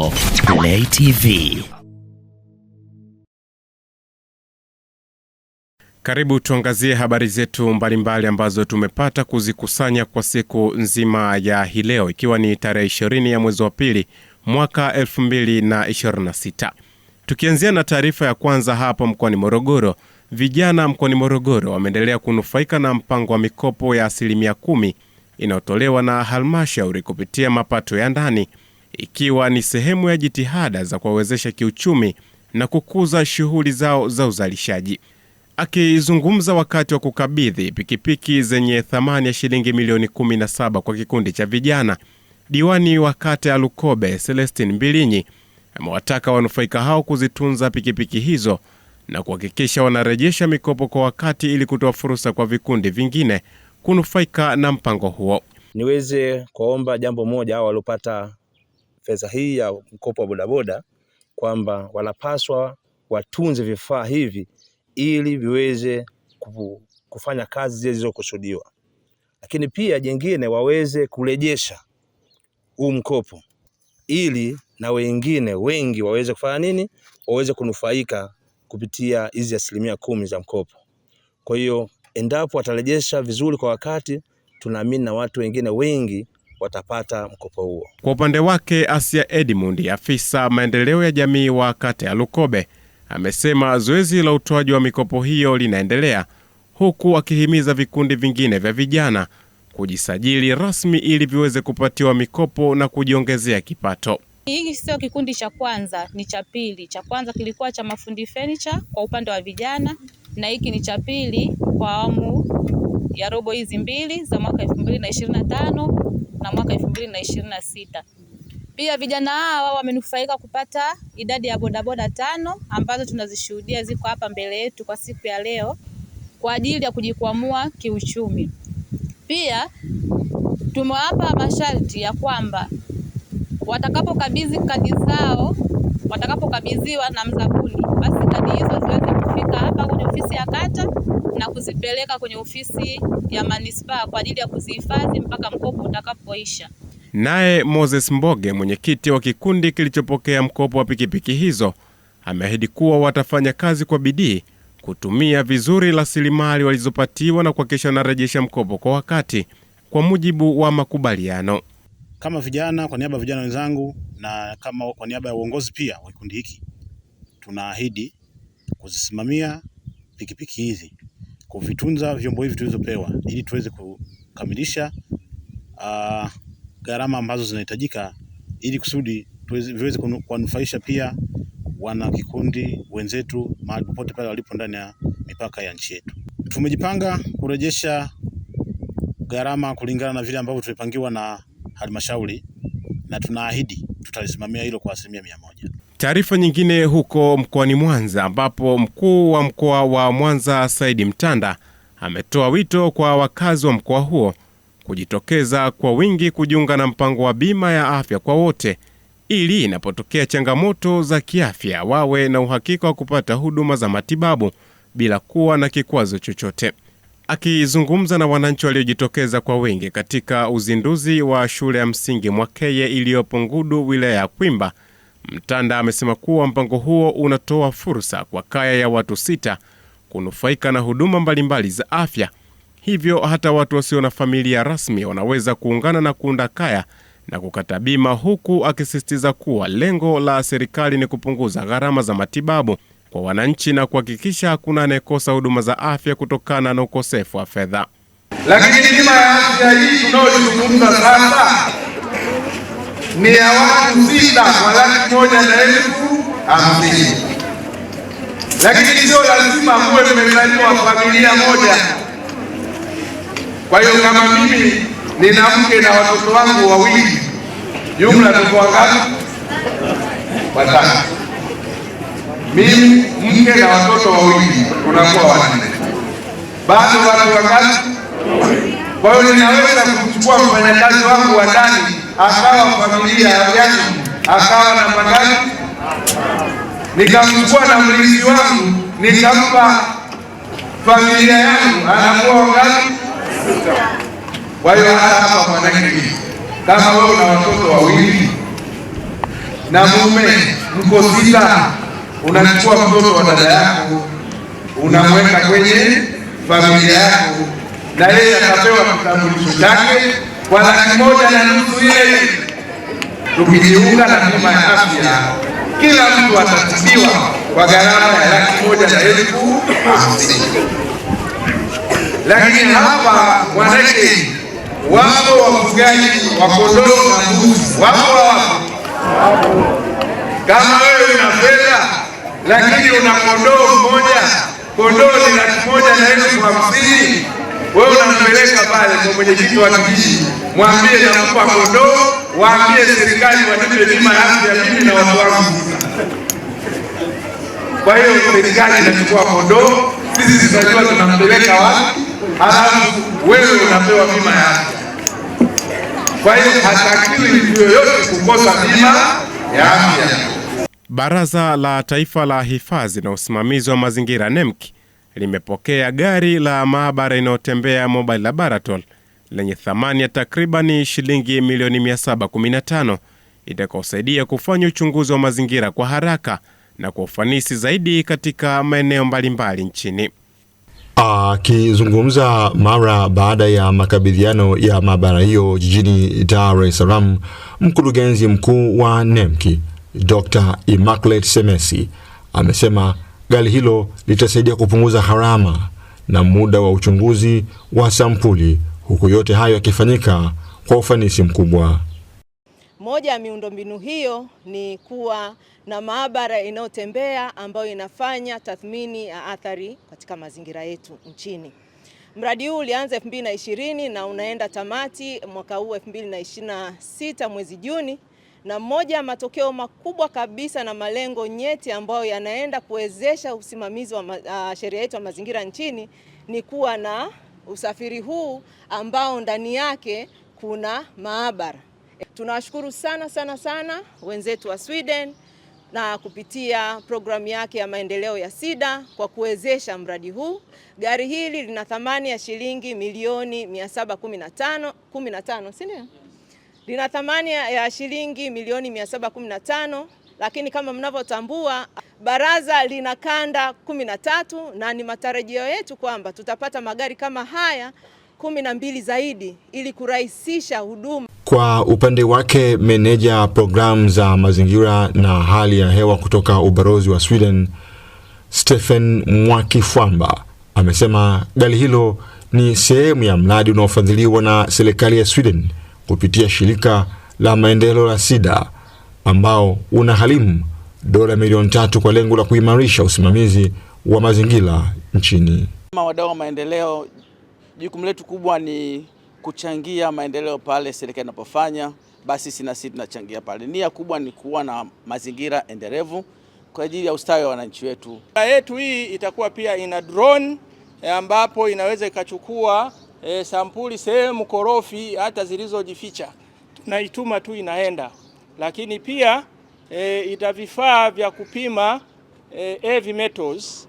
yako Play TV. Karibu tuangazie habari zetu mbalimbali ambazo tumepata kuzikusanya kwa siku nzima ya hii leo, ikiwa ni tarehe 20 ya mwezi wa pili mwaka 2026. Tukianzia na taarifa ya kwanza hapa mkoani Morogoro. Vijana mkoani Morogoro wameendelea kunufaika na mpango wa mikopo ya 10% inayotolewa na halmashauri kupitia mapato ya ndani, ikiwa ni sehemu ya jitihada za kuwawezesha kiuchumi na kukuza shughuli zao za uzalishaji. Akizungumza wakati wa kukabidhi pikipiki zenye thamani ya shilingi milioni 17 kwa kikundi cha vijana, diwani wa kata ya Lukobe Celestine Mbilinyi amewataka wanufaika hao kuzitunza pikipiki hizo na kuhakikisha wanarejesha mikopo kwa wakati ili kutoa fursa kwa vikundi vingine kunufaika na mpango huo. Niweze kuomba jambo moja hao waliopata fedha hii ya mkopo wa bodaboda, kwamba wanapaswa watunze vifaa hivi ili viweze kufanya kazi zilizokusudiwa. Lakini pia jingine, waweze kurejesha huu mkopo ili na wengine wengi waweze kufanya nini? Waweze kunufaika kupitia hizi 10% za mkopo. Kwa hiyo endapo watarejesha vizuri kwa wakati, tunaamini na watu wengine wengi watapata mkopo huo. Kwa upande wake, Asia Edmund, afisa maendeleo ya jamii wa kata ya Lukobe, amesema zoezi la utoaji wa mikopo hiyo linaendelea, huku akihimiza vikundi vingine vya vijana kujisajili rasmi ili viweze kupatiwa mikopo na kujiongezea kipato. Hiki sio kikundi cha kwanza, ni cha pili. Cha kwanza kilikuwa cha mafundi furniture kwa upande wa vijana, na hiki ni cha pili kwa awamu ya robo hizi mbili za mwaka 2025 na mwaka 2026. Pia vijana hawa wamenufaika kupata idadi ya bodaboda 5 ambazo tunazishuhudia ziko hapa mbele yetu kwa siku ya leo kwa ajili ya kujikwamua kiuchumi. Pia tumewapa masharti ya kwamba watakapokabidhi kadi zao, watakapokabidhiwa na mzabuni, basi kadi hizo ziweze kufika hapa kwenye ofisi ya kata na kuzipeleka kwenye ofisi ya manispaa kwa ajili ya kuzihifadhi mpaka mkopo utakapoisha. Naye Moses Mboge, mwenyekiti wa kikundi kilichopokea mkopo wa pikipiki hizo, ameahidi kuwa watafanya kazi kwa bidii kutumia vizuri rasilimali walizopatiwa na kuhakikisha wanarejesha mkopo kwa wakati kwa mujibu wa makubaliano. Kama vijana, kwa niaba ya vijana wenzangu na kama kwa niaba ya uongozi pia wa kikundi hiki, tunaahidi kuzisimamia pikipiki hizi, kuvitunza vyombo hivi tulizopewa ili tuweze kukamilisha gharama ambazo zinahitajika ili kusudi viweze kuwanufaisha pia wana kikundi wenzetu mahali popote pale walipo ndani ya mipaka ya nchi yetu. Tumejipanga kurejesha gharama kulingana na vile ambavyo tumepangiwa na halmashauri, na tunaahidi tutalisimamia hilo kwa 100%. Taarifa nyingine huko mkoani Mwanza, ambapo mkuu wa mkoa wa Mwanza Saidi Mtanda ametoa wito kwa wakazi wa mkoa huo kujitokeza kwa wingi kujiunga na mpango wa bima ya afya kwa wote ili inapotokea changamoto za kiafya wawe na uhakika wa kupata huduma za matibabu bila kuwa na kikwazo chochote. Akizungumza na wananchi waliojitokeza kwa wingi katika uzinduzi wa shule ya msingi Mwakeye iliyopo Ngudu, wilaya ya Kwimba, Mtanda amesema kuwa mpango huo unatoa fursa kwa kaya ya watu 6 kunufaika na huduma mbalimbali za afya. Hivyo hata watu wasio na familia rasmi wanaweza kuungana na kuunda kaya na kukata bima, huku akisisitiza kuwa lengo la serikali ni kupunguza gharama za matibabu kwa wananchi na kuhakikisha hakuna anayekosa huduma za afya kutokana na ukosefu wa fedha. Lakini bima ya afya hii tunayozungumza sasa ni ya watu 6 kwa 1,150,000. Lakini sio lazima muwe mmezaliwa familia moja. Kwa hiyo kama mimi nina mke na watoto wangu 2, jumla tuko wangapi? 5. Mimi, mke na watoto 2, tunakuwa 4. Bado watu wangapi? Kwa hiyo ninaweza kuchukua mfanyakazi wangu wa ndani akawa familia yangu, akawa na magazi, nikamchukua na mlinzi wangu nikampa familia yangu, anakuwa ngapi? Kwa hiyo hapa manake kama wewe una watoto 2 na mume mko 6, unachukua mtoto wa dada yako unamweka kwenye familia yako, na yeye atapewa kitambulisho chake kwa Rand1.5 ile. Tukijiunga na bima ya afya, kila mtu atatibiwa kwa gharama ya Rand150,000. Lakini hapa Mwanake wapo wafugaji wa kondoo na mbuzi, wapo. Kama wewe una fedha lakini una kondoo mmoja, kondoo ni Rand150,000, wewe unampeleka pale kwa mwenyekiti wa kijiji, mwambie nakupa kondoo, waambie serikali wanipe bima ya afya mimi na watu wangu. Kwa hiyo serikali inachukua kondoo, sisi tunajua tunampeleka wapi, halafu wewe unapewa bima ya afya. Kwa hiyo hatakiwi mtu yoyote kukosa bima ya afya. Baraza la Taifa la Hifadhi na Usimamizi wa Mazingira NEMC limepokea gari la maabara inayotembea mobile laboratory lenye thamani ya takribani shilingi milioni 715 itakaosaidia kufanya uchunguzi wa mazingira kwa haraka na kwa ufanisi zaidi katika maeneo mbalimbali nchini. Akizungumza mara baada ya makabidhiano ya maabara hiyo jijini Dar es Salaam, mkurugenzi mkuu wa NEMC Dr. Immaculate Semesi amesema gari hilo litasaidia kupunguza gharama na muda wa uchunguzi wa sampuli, huku yote hayo yakifanyika kwa ufanisi mkubwa. Moja ya miundombinu hiyo ni kuwa na maabara inayotembea ambayo inafanya tathmini ya athari katika mazingira yetu nchini. Mradi huu ulianza 2020 na unaenda tamati mwaka huu 2026 mwezi Juni, na moja ya matokeo makubwa kabisa na malengo nyeti ambayo yanaenda kuwezesha usimamizi wa sheria yetu ya mazingira nchini ni kuwa na usafiri huu ambao ndani yake kuna maabara. Tunawashukuru sana wenzetu wa Sweden na kupitia programu yake ya maendeleo ya SIDA kwa kuwezesha mradi huu. Gari hili lina thamani ya shilingi milioni 715, si ndio? Lina thamani ya shilingi milioni 715, lakini kama mnavyotambua baraza lina kanda 13 na ni matarajio yetu kwamba tutapata magari kama haya 12 zaidi ili kurahisisha huduma. Kwa upande wake, meneja programu za mazingira na hali ya hewa kutoka ubalozi wa Sweden, Stefan Mwakifwamba, amesema gari hilo ni sehemu ya mradi unaofadhiliwa na serikali ya Sweden kupitia shirika la maendeleo la SIDA ambao unagharimu dola milioni 3 kwa lengo la kuimarisha usimamizi wa mazingira nchini. Kama wadau wa maendeleo, jukumu letu kubwa ni kuchangia maendeleo pale serikali inapofanya, basi sisi tunachangia pale. Nia kubwa ni kuwa na mazingira endelevu kwa ajili ya ustawi wa wananchi wetu. Yetu hii itakuwa pia ina drone ambapo inaweza ikachukua sampuli sehemu korofi hata zilizojificha, tunaituma tu inaenda. Lakini pia ita vifaa vya kupima heavy metals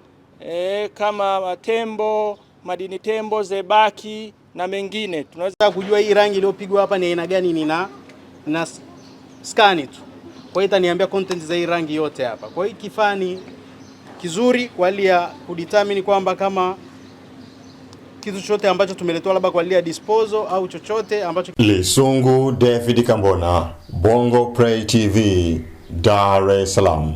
kama tembo, madini tembo, zebaki na mengine. Tunaweza kujua hii rangi iliyopigwa hapa ni aina gani, na scan tu. Kwa hiyo itaniambia content za hii rangi yote hapa. Kwa hiyo kifaa ni kizuri kwa ajili ya kudetermine kwamba kama kitu chochote ambacho tumeletewa labda kwa ajili ya disposal au chochote ambacho. Lisungu David Kambona, Bongo Play TV, Dar es Salaam.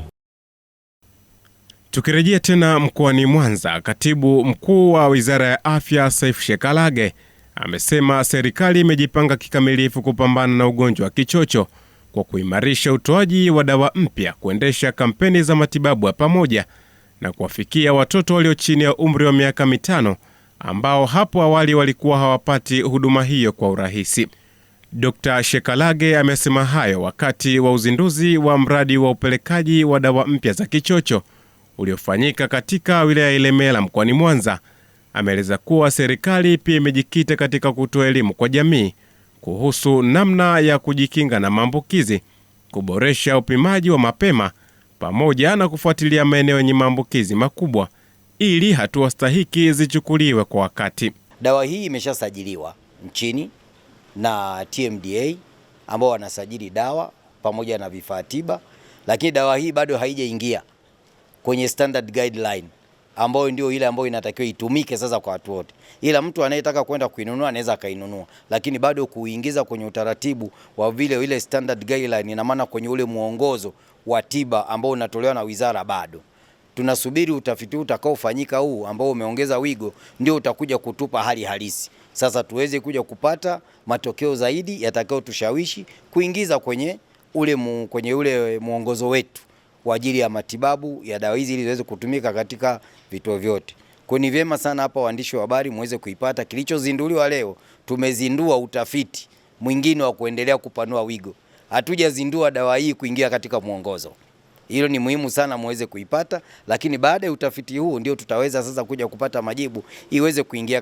Tukirejea tena mkoani Mwanza, katibu mkuu wa Wizara ya Afya Saif Shekalage amesema serikali imejipanga kikamilifu kupambana na ugonjwa wa kichocho kwa kuimarisha utoaji wa dawa mpya, kuendesha kampeni za matibabu ya pamoja na kuwafikia watoto walio chini ya umri wa miaka 5 ambao hapo awali walikuwa hawapati huduma hiyo kwa urahisi. Dr. Shekalage amesema hayo wakati wa uzinduzi wa mradi wa upelekaji wa dawa mpya za kichocho uliofanyika katika wilaya ya Ilemela mkoani Mwanza. Ameeleza kuwa serikali pia imejikita katika kutoa elimu kwa jamii kuhusu namna ya kujikinga na maambukizi, kuboresha upimaji wa mapema pamoja na kufuatilia maeneo yenye maambukizi makubwa ili hatua stahiki zichukuliwe kwa wakati. Dawa hii imeshasajiliwa nchini na TMDA ambao wanasajili dawa pamoja na vifaa tiba, lakini dawa hii bado haijaingia kwenye standard guideline ambayo ndio ile ambayo inatakiwa itumike sasa kwa watu wote. Ila mtu anayetaka kwenda kuinunua anaweza akainunua, lakini bado kuingiza kwenye utaratibu wa vile ile standard guideline, ina maana kwenye ule muongozo wa tiba ambao unatolewa na wizara bado. Tunasubiri utafiti utakaofanyika huu ambao umeongeza wigo ndio utakuja kutupa hali halisi. Sasa tuweze kuja kupata matokeo zaidi yatakao tushawishi kuingiza kwenye ule muongozo wetu kwa ajili ya matibabu ya dawa hizi ili ziweze kutumika katika vituo vyote. Kwa ni vyema sana hapa waandishi wa habari muweze kuipata kilichozinduliwa leo. Tumezindua utafiti mwingine wa kuendelea kupanua wigo. Hatujazindua dawa hii kuingia katika muongozo. Hilo ni muhimu sana muweze kuipata, lakini baada ya utafiti huu ndio tutaweza sasa kuja kupata majibu iweze kuingia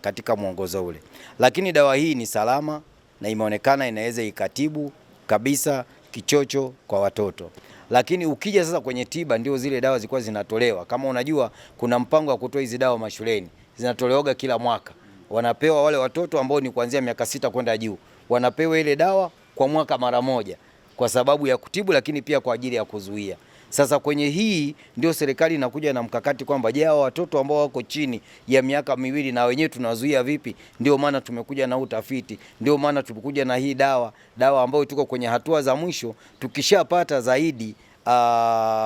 katika muongozo ule. Lakini dawa hii ni salama na imeonekana inaweza ikatibu kabisa kichocho kwa watoto. Lakini ukija sasa kwenye tiba ndio zile dawa zilikuwa zinatolewa. Kama unajua kuna mpango wa kutoa hizi dawa mashuleni. Zinatolewa kila mwaka. Wanapewa wale watoto ambao ni kuanzia miaka 6 kwenda juu. Wanapewa ile dawa kwa mwaka mara moja kwa sababu ya kutibu, lakini pia kwa ajili ya kuzuia. Sasa kwenye hii ndio serikali inakuja na mkakati kwamba je, hao watoto ambao wako chini ya miaka 2 na wenyewe tunazuia vipi? Ndio maana tumekuja na utafiti, ndio maana tumekuja na hii dawa ambayo tuko kwenye hatua za mwisho. Tukishapata zaidi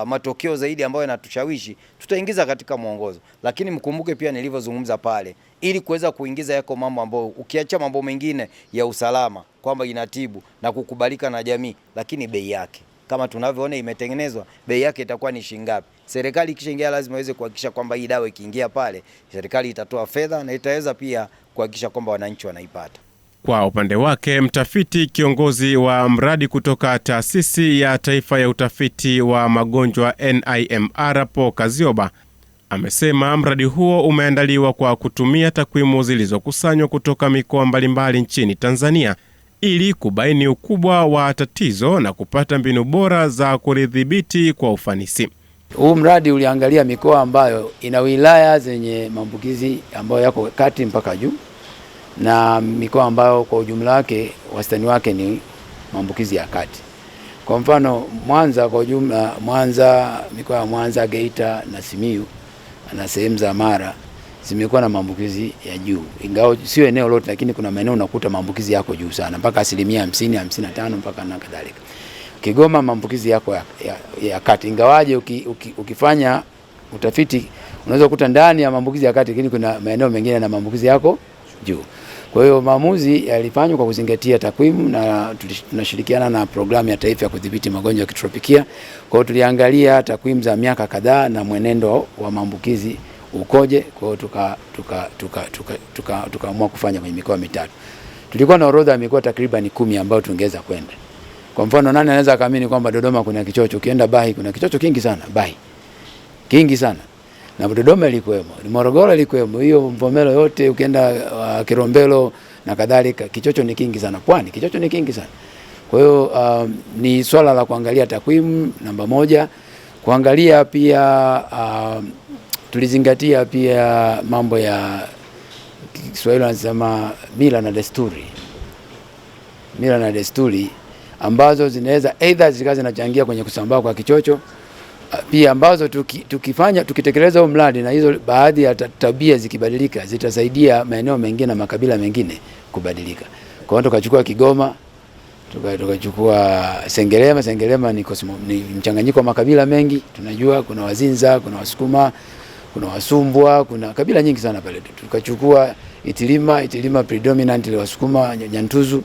matokeo zaidi ambayo yanatushawishi tutaingiza katika muongozo. Lakini mkumbuke pia nilivyozungumza pale, ili kuweza kuingiza yako mambo ambayo ukiacha mambo mengine ya usalama kwamba inatibu na kukubalika na jamii, lakini bei yake kama tunavyoona imetengenezwa, bei yake itakuwa ni shilingi ngapi? Serikali ikishaingia lazima iweze kuhakikisha kwamba hii dawa ikiingia pale, serikali itatoa fedha na itaweza pia kuhakikisha kwamba wananchi wanaipata. Kwa upande wake, mtafiti kiongozi wa mradi kutoka Taasisi ya Taifa ya Utafiti wa Magonjwa NIMR Paul Kazioba amesema mradi huo umeandaliwa kwa kutumia takwimu zilizokusanywa kutoka mikoa mbalimbali nchini Tanzania ili kubaini ukubwa wa tatizo na kupata mbinu bora za kulidhibiti kwa ufanisi. Huu mradi uliangalia mikoa ambayo ina wilaya zenye maambukizi ambayo yako kati mpaka juu na mikoa ambayo kwa ujumla wake wastani wake ni maambukizi ya kati. Kwa mfano Mwanza, kwa ujumla mikoa ya Mwanza, Geita na Simiyu na sehemu za Mara zimekuwa na maambukizi ya juu. Ingawa sio eneo lote, lakini kuna maeneo unakuta maambukizi yako juu sana mpaka 50%, 55 mpaka na kadhalika. Kigoma maambukizi yako ya kati, ingawaje ukifanya utafiti unaweza kukuta ndani ya maambukizi ya kati, lakini kuna maeneo mengine na maambukizi yako juu. Kwa hiyo maamuzi yalifanywa kwa kuzingatia takwimu na tunashirikiana na programu ya taifa ya kudhibiti magonjwa ya kitropikia. Kwa hiyo tuliangalia takwimu za miaka kadhaa na mwenendo wa maambukizi ukoje. Kwa hiyo tukaamua kufanya kwenye mikoa mitatu. Tulikuwa na orodha ya mikoa takriban 10 ambayo tungeweza kwenda. Kwa mfano, nani anaweza kaamini kwamba Dodoma kuna kichocho? Ukienda Bahi kuna kichocho kingi sana, Bahi kingi sana, na Dodoma ilikuwemo, Morogoro ilikuwemo, hiyo Mvomero yote, ukienda Kilombero na kadhalika, kichocho ni kingi sana. Pwani kichocho ni kingi sana. Kwa hiyo ni swala la kuangalia takwimu namba moja, kuangalia pia tulizingatia pia mambo ya Kiswahili wanasema mila na desturi ambazo zinaweza either zikawa zinachangia kwenye kusambaa kwa kichocho, pia ambazo tukitekeleza huo mradi na hizo baadhi ya tabia zikibadilika zitasaidia maeneo mengine na makabila mengine kubadilika. Kwa hiyo tukachukua Kigoma, tukachukua Sengerema. Sengerema ni mchanganyiko wa makabila mengi. Tunajua kuna Wazinza, kuna Wasukuma, kuna Wasumbwa, kuna kabila nyingi sana pale. Tukachukua Itilima predominantly Wasukuma, Nyantuzu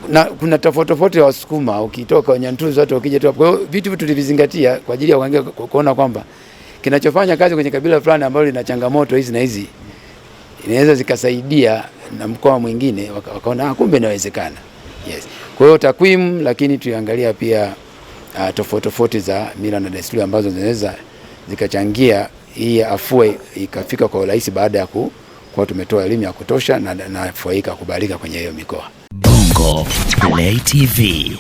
na kuna tofauti ya Wasukuma ukitoka Nyantuzu hata ukija tu. Kwa hiyo vitu tulivizingatia kwa ajili ya kuona kwamba kinachofanya kazi kwenye kabila fulani ambalo lina changamoto hizi na hizi inaweza zikasaidia na mkoa mwingine wakaona kumbe inawezekana. Yes. Kwa hiyo takwimu, lakini tuangalia pia tofauti za mila na desturi ambazo zinaweza zikachangia hii afue ikafika kwa urahisi baada ya kwa tumetoa elimu ya kutosha na afua ikakubalika kwenye hiyo mikoa. Bongo Play TV.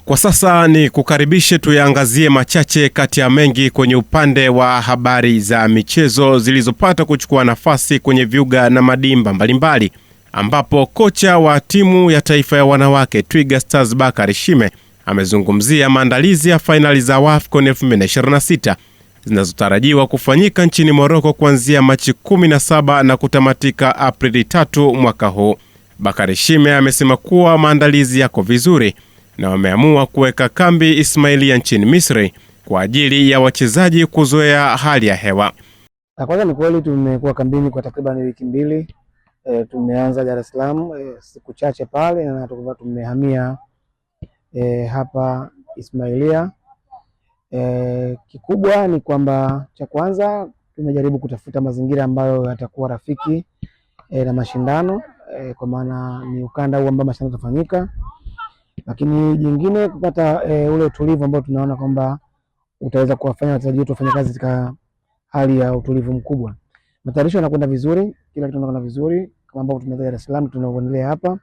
Kwa sasa ni kukaribishe tuyaangazie machache kati ya mengi kwenye upande wa habari za michezo zilizopata kuchukua nafasi kwenye viuga na madimba mbalimbali, ambapo kocha wa timu ya taifa ya wanawake Twiga Stars Bakari Shime amezungumzia maandalizi ya fainali za AFCON 2026 zinazotarajiwa kufanyika nchini Morocco kuanzia Machi 17 na kutamatika Aprili 3 mwaka huu. Bakari Shime amesema kuwa maandalizi yako vizuri na wameamua kuweka kambi Ismailia nchini Misri kwa ajili ya wachezaji kuzoea hali ya hewa. Kwanza ni kweli tumekuwa kambini kwa takriban wiki mbili. Tumeanza Dar es Salaam siku chache pale na tumehamia hapa Ismailia. Kikubwa ni kwamba cha kwanza tumejaribu kutafuta mazingira ambayo yatakuwa rafiki na mashindano, kwa maana ni ukanda huu ambao mashindano yatafanyika, lakini jingine kupata ule utulivu ambao tunaona kwamba utaweza kuwafanya wachezaji wetu wafanye kazi katika hali ya utulivu mkubwa. Matayarisho yanakwenda vizuri, kila kitu kinakwenda vizuri kama ambavyo tumeanza Dar es Salaam tunaendelea hapa.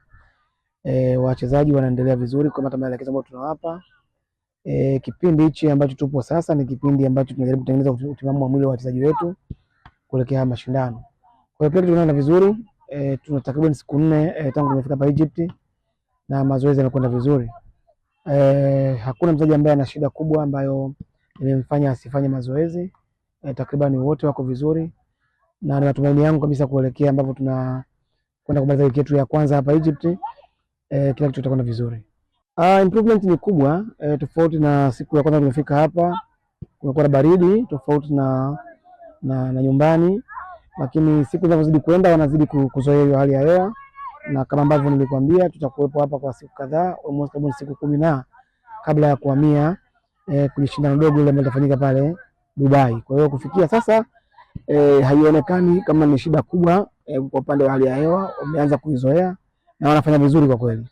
Wachezaji wanaendelea vizuri kwa maelekezo ambayo tunawapa. Kipindi hichi ambacho tupo sasa ni kipindi ambacho tunajaribu kutengeneza utimamu wa mwili wa wachezaji wetu kuelekea mashindano. Kwa hiyo tunaenda vizuri. Tuna takriban siku 4 tangu tumefika hapa Egypt na mazoezi yanakwenda vizuri. Hakuna mchezaji ambaye ana shida kubwa ambayo imemfanya asifanye mazoezi. Takriban wote wako vizuri na natumaini yangu kabisa kuelekea ambapo tunakwenda kumaliza wiki yetu ya kwanza hapa Egypt, kila kitu kitakwenda vizuri. Improvement ni kubwa, tofauti na siku ya kwanza tumefika hapa. Kumekuwa na baridi tofauti na nyumbani, lakini siku zinazozidi kwenda wanazidi kuzoea hiyo hali ya hewa, na kama ambavyo nilikwambia tutakuwepo hapa kwa siku kadhaa, almost siku 10 na kabla ya kuhamia kwenye shindano dogo ile ambalo litafanyika pale Dubai. Kwa hiyo kufikia sasa haionekani kama ni shida kubwa kwa upande wa hali ya hewa, wameanza kuizoea na wanafanya vizuri kwa kweli.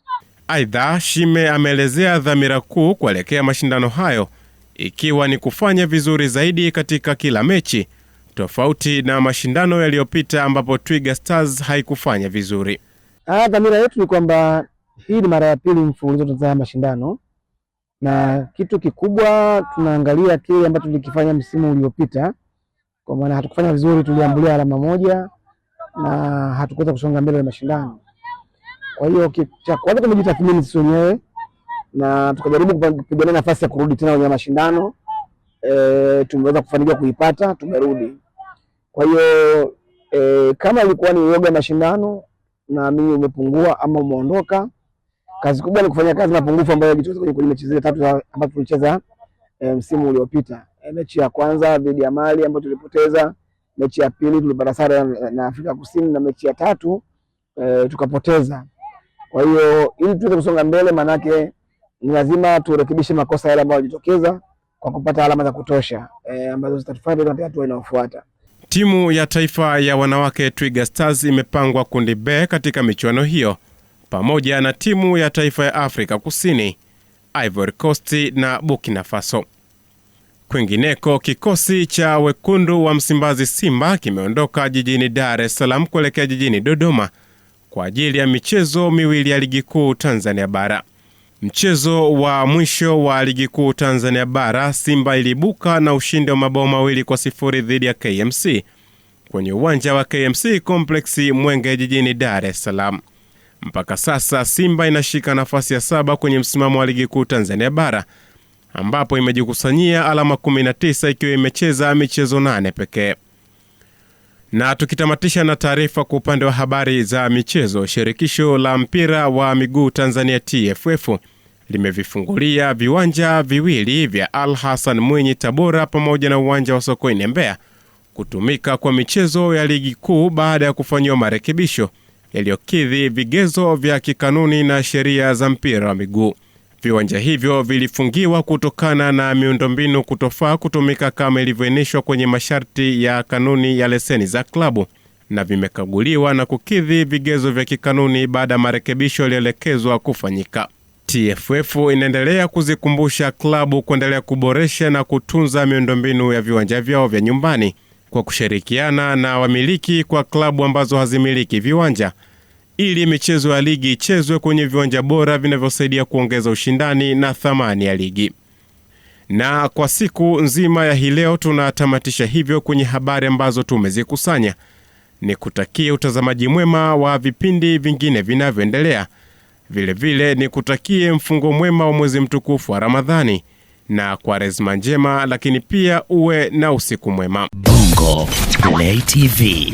Aidha, Shime ameelezea dhamira kuu kuelekea mashindano hayo ikiwa ni kufanya vizuri zaidi katika kila mechi, tofauti na mashindano yaliyopita ambapo Twiga Stars haikufanya vizuri. Dhamira yetu ni kwamba hii ni mara ya pili mfululizo tunafanya mashindano, na kitu kikubwa tunaangalia kile ambacho tulikifanya msimu uliopita, kwa maana hatukufanya vizuri, tuliambulia alama moja na hatukuweza kusonga mbele na mashindano. Kwa hiyo cha kwanza tumejitathmini sisi wenyewe na tukajaribu kupigania nafasi ya kurudi tena kwenye mashindano. Tumeweza kufanikiwa kuipata, tumerudi. Kwa hiyo kama ilikuwa ni uoga mashindano na mimi umepungua ama umeondoka, kazi kubwa ni kufanya kazi na pungufu ambayo yalitokea kwenye mechi zile 3 ambazo tulicheza msimu uliopita. Mechi ya kwanza dhidi ya Mali ambayo tulipoteza, mechi ya pili tulipata sare na Afrika Kusini, na mechi ya 3 tukapoteza. Kwa hiyo ili tuweze kusonga mbele, manake ni lazima turekebishe makosa yale ambayo yalitokeza kwa kupata alama za kutosha ambazo zitatufanya katika hatua inayofuata. Timu ya taifa ya wanawake Twiga Stars imepangwa kundi B katika michuano hiyo pamoja na timu ya taifa ya Afrika Kusini, Ivory Coast na Burkina Faso. Kwingineko, kikosi cha wekundu wa Msimbazi Simba kimeondoka jijini Dar es Salaam kuelekea jijini Dodoma kwa ajili ya michezo miwili ya ligi kuu Tanzania bara. Mchezo wa mwisho wa ligi kuu Tanzania bara, Simba ilibuka na ushindi wa mabao 2-0 dhidi ya KMC kwenye uwanja wa KMC Complex Mwenge jijini Dar es Salaam. Mpaka sasa Simba inashika nafasi ya 7 kwenye msimamo wa ligi kuu Tanzania bara, ambapo imejikusanyia alama 19 ikiwa imecheza michezo 8 pekee. Na tukitamatisha na taarifa kwa upande wa habari za michezo, shirikisho la mpira wa miguu Tanzania TFF limevifungulia viwanja viwili vya Al Hassan Mwinyi Tabora pamoja na uwanja wa Sokoine Mbeya kutumika kwa michezo ya ligi kuu baada ya kufanyiwa marekebisho yaliyokidhi vigezo vya kikanuni na sheria za mpira wa miguu. Viwanja hivyo vilifungiwa kutokana na miundombinu kutofaa kutumika kama ilivyoainishwa kwenye masharti ya kanuni ya leseni za klabu, na vimekaguliwa na kukidhi vigezo vya kikanuni baada ya marekebisho yaliyoelekezwa kufanyika. TFF inaendelea kuzikumbusha klabu kuendelea kuboresha na kutunza miundombinu ya viwanja vyao vya nyumbani kwa kushirikiana na wamiliki kwa klabu ambazo hazimiliki viwanja, ili michezo ya ligi ichezwe kwenye viwanja bora vinavyosaidia kuongeza ushindani na thamani ya ligi. Na kwa siku nzima ya hii leo tunatamatisha hivyo kwenye habari ambazo tumezikusanya. ni kutakie utazamaji mwema wa vipindi vingine vinavyoendelea. Vile vile ni kutakie mfungo mwema wa mwezi mtukufu wa Ramadhani na Kwaresma njema, lakini pia uwe na usiku mwema. Bongo Play TV.